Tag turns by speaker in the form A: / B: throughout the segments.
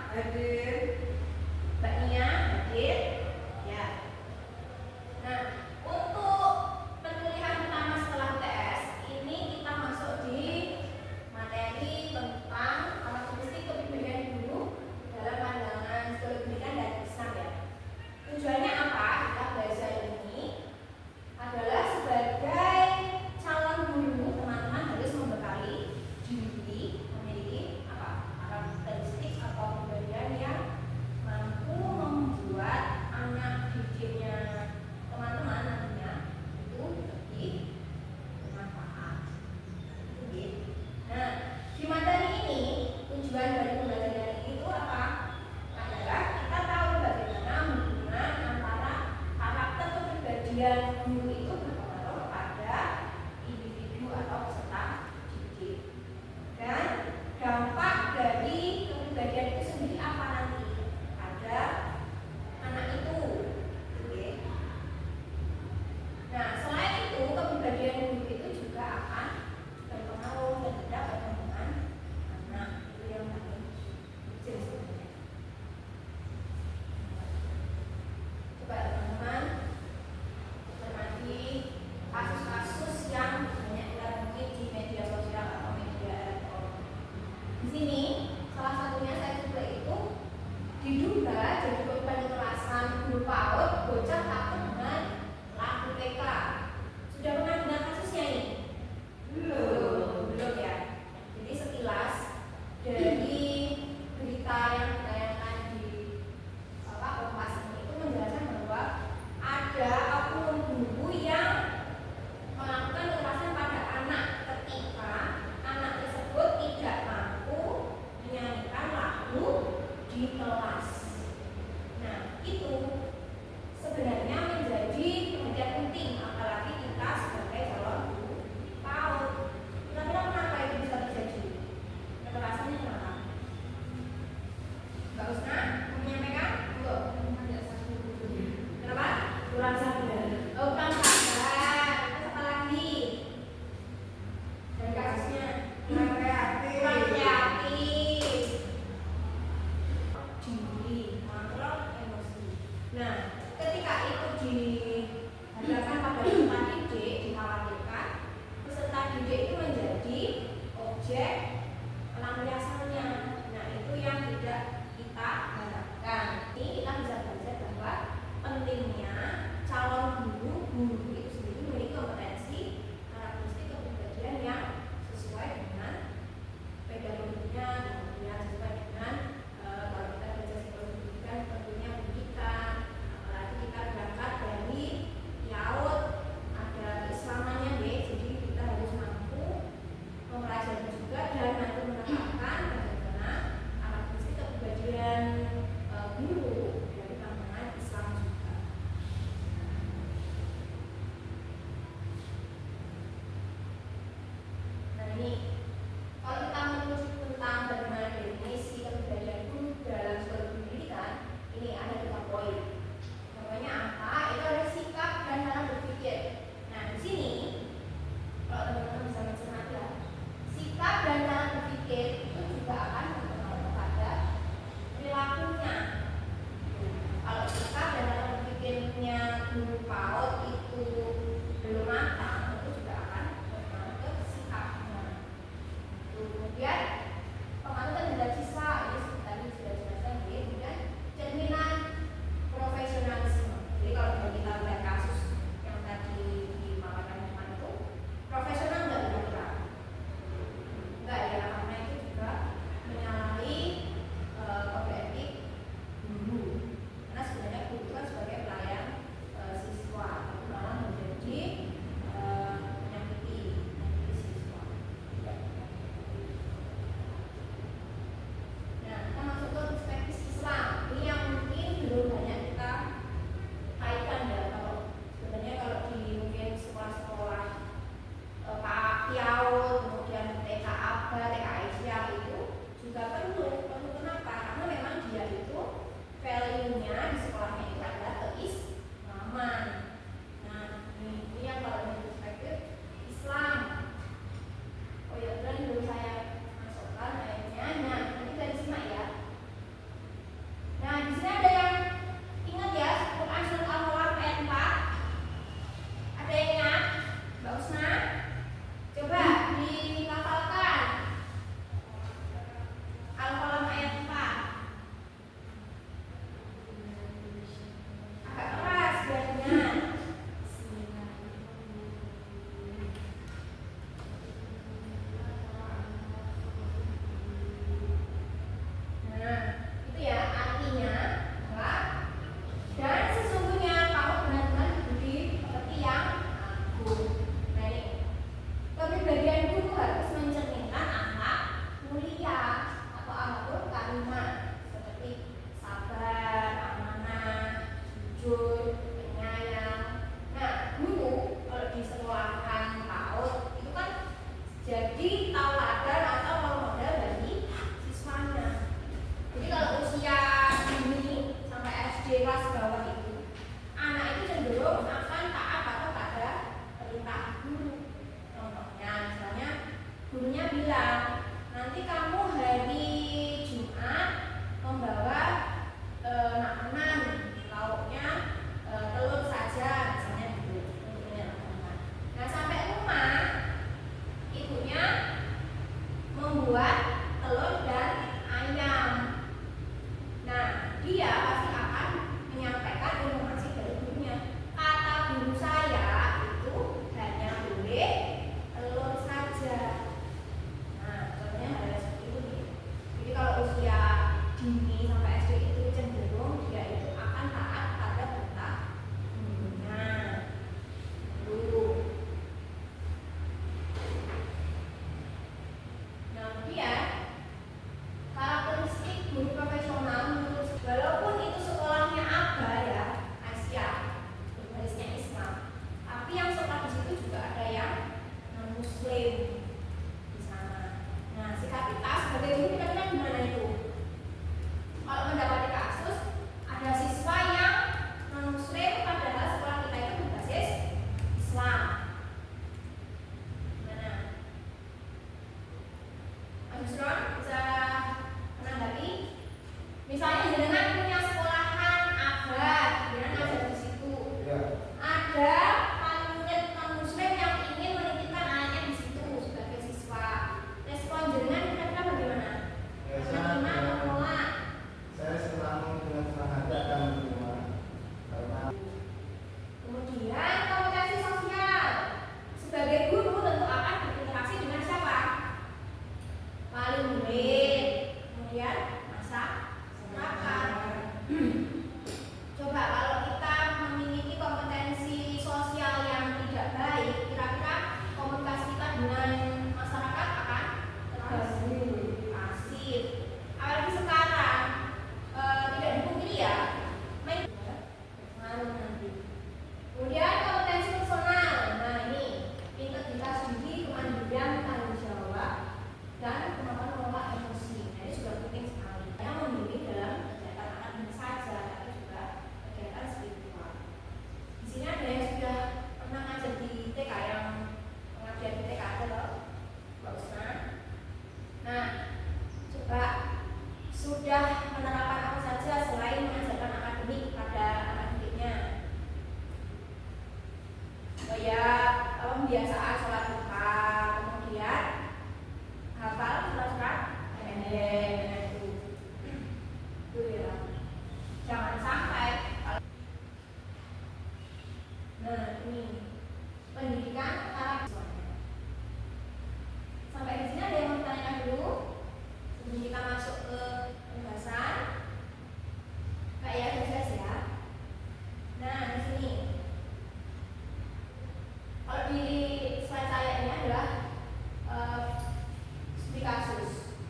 A: Hadir.
B: Mbak Nia hadir. Ya. Nah, untuk perkuliahan pertama setelah TS ini kita masuk di materi tentang karakteristik kepribadian guru dalam pandangan psikologi pendidikan dan Islam ya. Tujuannya apa? Kita belajar ini adalah sebagai calon guru, teman-teman harus membekali diri memiliki apa? Karakteristik atau kepribadian yang mampu membuat anak didiknya teman-teman nantinya itu lebih bermanfaat. Nah, di materi ini tujuan dari pembelajaran ini itu apa? Adalah kita tahu bagaimana hubungan antara karakter kepribadian guru itu berpengaruh pada individu atau peserta didik. Dan dampak dari kepribadian itu sendiri apa nanti pada anak itu. Oke. Nah, selain itu kepribadian guru itu juga akan berpengaruh terhadap perkembangan anak. Itu yang paling kecil sebenarnya. Coba teman-teman cermati kasus-kasus yang banyak kita temui di media sosial atau media elektronik. Di sini salah satunya saya coba itu diduga jadi korban kekerasan guru PAUD bocah takut dengan lagu TK. Sudah pernah dengar kasusnya ini? Belum ya. Jadi sekilas dari berita yang ditayangkan di Kompas itu menjelaskan bahwa ada oknum guru yang melakukan kekerasan pada anak ketika anak tersebut tidak mampu menyanyikan lagu di kelas. Nah, itu sebenarnya menjadi perhatian penting apalagi kita sebagai calon guru PAUD. Kira-kira kenapa itu bisa terjadi? Kekerasannya kenapa? Mbak Usna menyampaikan? Enggak. Kenapa? Kurang sabar. Oh, kurang sabar. Terus apa lagi? Dari kasusnya kurang kreatif. Diri, kontrol emosi. Nah, ketika itu dihadapkan pada peserta didik, dikhawatirkan peserta didik itu menjadi objek pelampiasannya. Nah, itu yang tidak kita 5 seperti sabar, amanah, jujur, penyayang. Nah, guru kalau di sekolahan PAUD itu kan jadi tauladan atau role model bagi siswanya. Jadi kalau usia dini sampai SD kelas bawah itu, anak itu cenderung akan taat atau pada perintah guru. Contohnya, misalnya gurunya bilang, nanti kamu hari Jumat membawa makanan, lauknya telur saja, misalnya gitu. Nah, sampai rumah ibunya membuat telur dan ayam. Nah, dia pasti akan menyampaikan informasi dari gurunya. Kata guru saya itu hanya boleh telur saja. Nah, contohnya hal seperti itu nih. Jadi kalau usia dini sampai SD itu cenderung dia itu akan taat pada perintah gurunya. Dulu. Nah, kemudian karakteristik guru profesional menurut, walaupun itu sekolahnya ABA ya, Asia, berbarisnya Islam, tapi yang sekolah di situ juga ada yang non Muslim di sana. Nah, sikap kita sebagai guru kira-kira gimana itu? Kalau mendapati kasus ada siswa yang non Muslim padahal sekolah kita itu berbasis Islam, gimana? Agusron bisa menanggapi? Misalnya jenengan punya sekolahan ABA, jenengan ngajar di situ.
A: Ya.
B: Ada paling non Muslim yang ingin menitipkan anaknya di situ sebagai siswa. Respon jenengan kira-kira bagaimana?
A: Ya,
B: Menerima atau menolak?
A: saya selalu dengan senang hati akan menerima karena
B: Kemudian komunikasi sosial. Sebagai guru tentu akan berinteraksi dengan siapa? Wali murid, kemudian masyarakat. Coba kalau kita memiliki kompetensi sosial yang tidak baik, kira-kira komunikasi kita dengan masyarakat akan terganggu, pasif. Apalagi sekarang tidak dipungkiri ya, pengaruh nanti. Kemudian kompetensi personal. Nah, ini integritas diri, kemandirian, tanggung jawab, dan kemampuan mengelola emosi. Nah, ini juga penting sekali. Yang membimbing dalam kegiatan akademik saja, tapi juga kegiatan spiritual. Di sini ada yang sudah pernah ngajar di TK, yang pengajian di TK ada loh, Mbak Usna. Nah, coba sudah menerapkan apa saja selain mengajarkan akademik pada anak didiknya? Kayak pembiasaan sholat duha, kemudian hafal surat-surat pendek, itu ya. Jangan sampai nah ini pendidikan karakter. Sampai di sini ada yang mau ditanyakan dulu sebelum kita masuk ke pembahasan. Kayak jelas ya. Nah, di sini kalau di slide saya ini adalah studi kasus.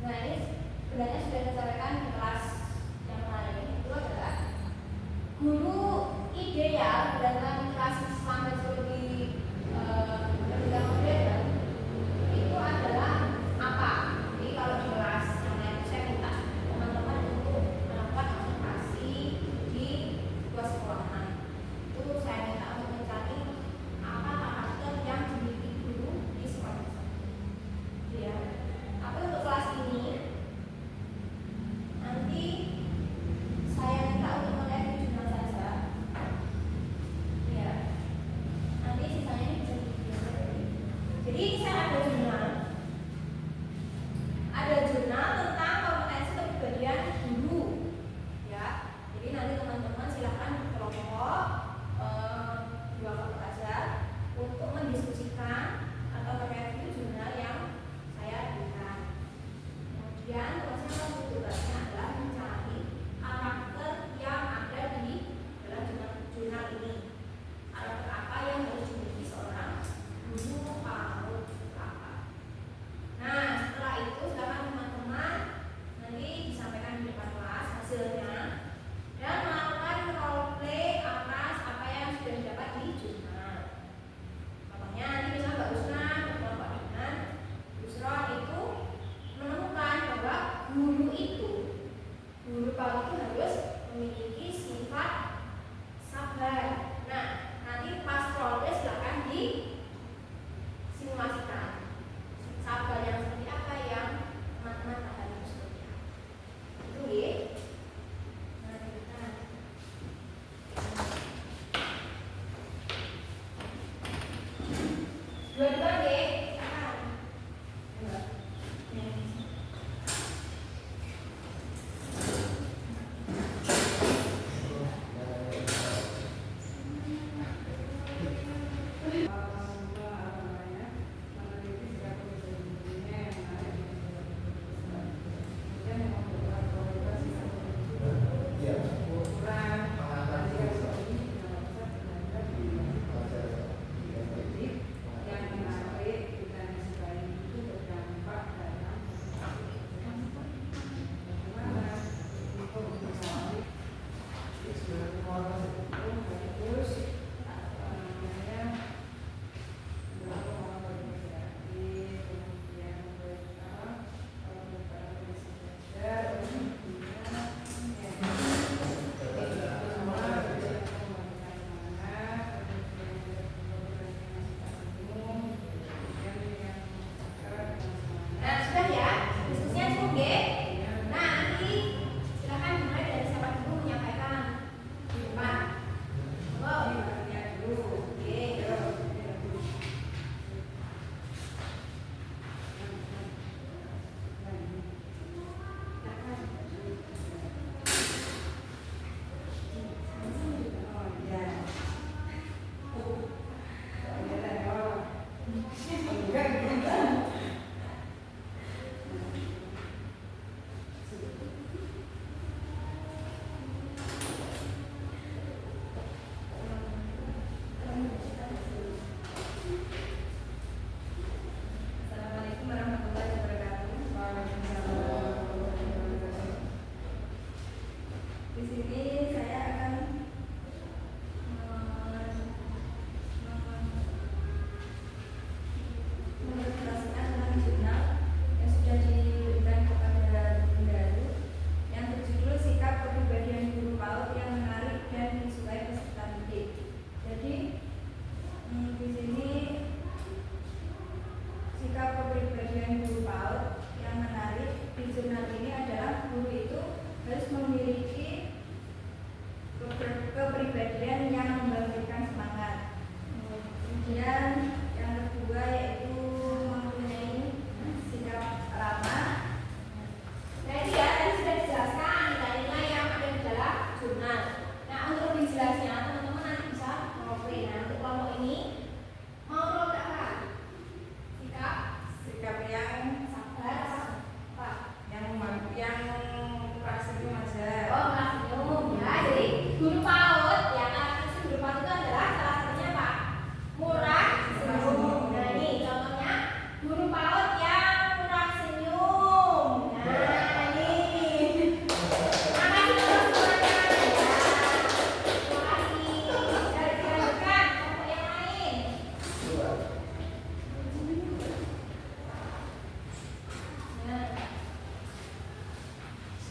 B: Nah, ini sebenarnya sudah disampaikan di kelas yang lain. Itu adalah guru ideal dalam kelas Islam dan Psikologi pendidikan modern itu adalah apa? Jadi kalau di kelas yang lain saya minta teman-teman untuk melakukan observasi di sebuah sekolahan. Itu saya minta untuk mencari apa karakter yang dimiliki guru di sekolah tersebut. Ya. Tapi untuk kelas ini nanti saya minta untuk melihat di jurnal saja. guru itu, guru PAUD itu harus memiliki sifat sabar. Nah, nanti pas proses silakan disimulasikan sabar yang seperti apa, yang teman-teman pahami seperti apa. Itu ya. Nah, kita dua-dua deh.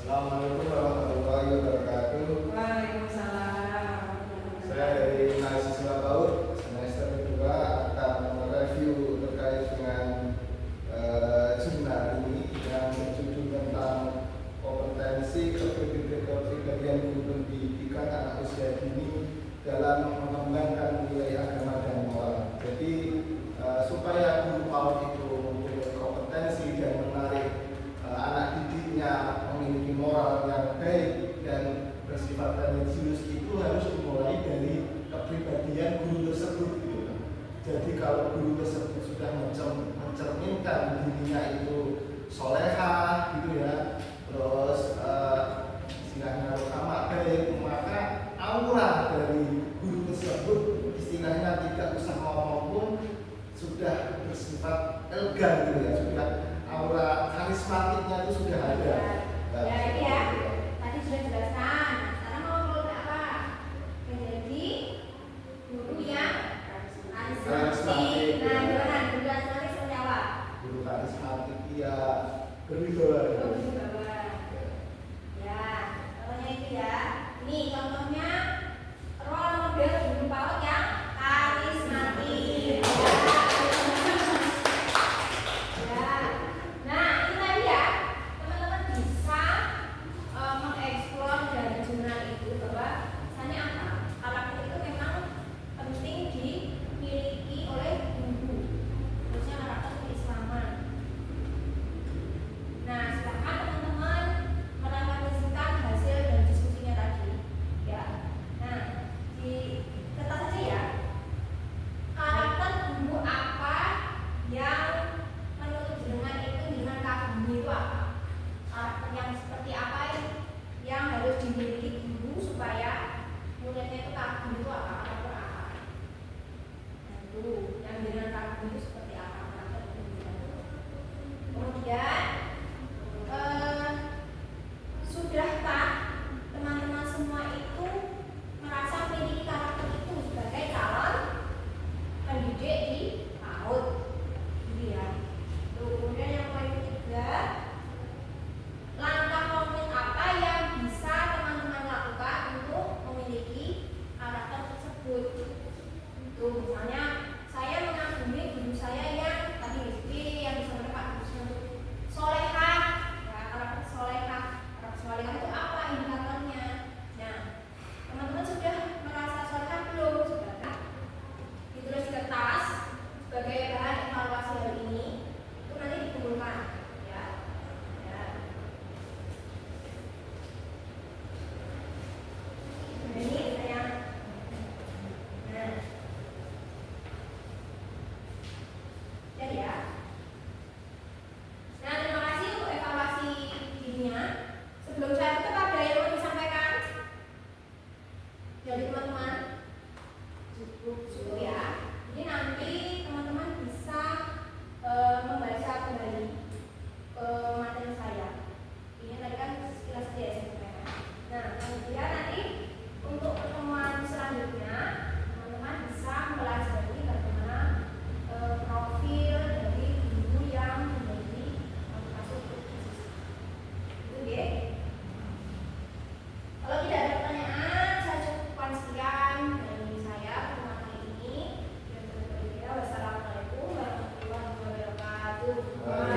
A: Assalamualaikum warahmatullahi wabarakatuh.
B: Waalaikumsalam.
A: Saya dari mahasiswa PAUD semester kedua akan mereview terkait dengan jurnal ini yang berjudul tentang kompetensi kepribadian guru pendidikan anak usia dini dalam mengembangkan nilai agama dan moral. Jadi supaya guru PAUD itu mempunyai kompetensi dan menarik anak didiknya memiliki moral yang baik dan bersifat religius, itu harus dimulai dari kepribadian guru tersebut gitu. Jadi kalau guru tersebut sudah mencerminkan dirinya itu solehah gitu ya, terus istilahnya amat baik, maka aura dari guru tersebut istilahnya tidak usah ngomong pun sudah bersifat elegan gitu ya, sudah aura karismatiknya itu sudah ada.
B: Ya ini ya, tadi sudah jelaskan. Sekarang mau ngomong apa? Menjadi guru yang karismatik. Nah, gimana? Guru karismatik seperti apa?
A: Guru karismatik ya berwibawa.
B: seperti apa yang harus dimiliki guru supaya muridnya itu kagum itu apa karakter apa. Nah itu yang dengan kagum itu seperti apa karakter pendidikan itu. Kemudian sudahkah teman-teman semua itu merasa memiliki karakter itu sebagai calon pendidik di PAUD, gitu ya. Kemudian yang poin ketiga, langkah konkret apa yang bisa teman-teman lakukan untuk memiliki karakter tersebut. Itu misalnya saya mengagumi guru saya yang tadi yang disampaikan Pak Guru solehah, ya, karakter solehah. Karakter solehah itu apa indikatornya? Nah, teman-teman sudah merasa solehah belum? Sudah kan? Ditulis di kertas sebagai bahan evaluasi hari ini. Itu nanti dikumpulkan, ya. Ya. Nah, ini saya. Nah, jadi ya. Nah, terima kasih untuk evaluasi dirinya. Sebelum saya tutup ada yang mau disampaikan dari teman-teman? Cukup ya. Jadi nanti teman-teman bisa membaca kembali materi saya. Ini tadi kan sekilas saja saya sampaikan. Nah, kemudian nanti untuk pertemuan selanjutnya teman-teman bisa mempelajari bagaimana profil dari guru yang menjadi masuk ke khusus. Itu ya. Kalau tidak ada pertanyaan, saya cukupkan sekian dari saya pertemuan kali ini. Dan wassalamualaikum warahmatullahi wabarakatuh.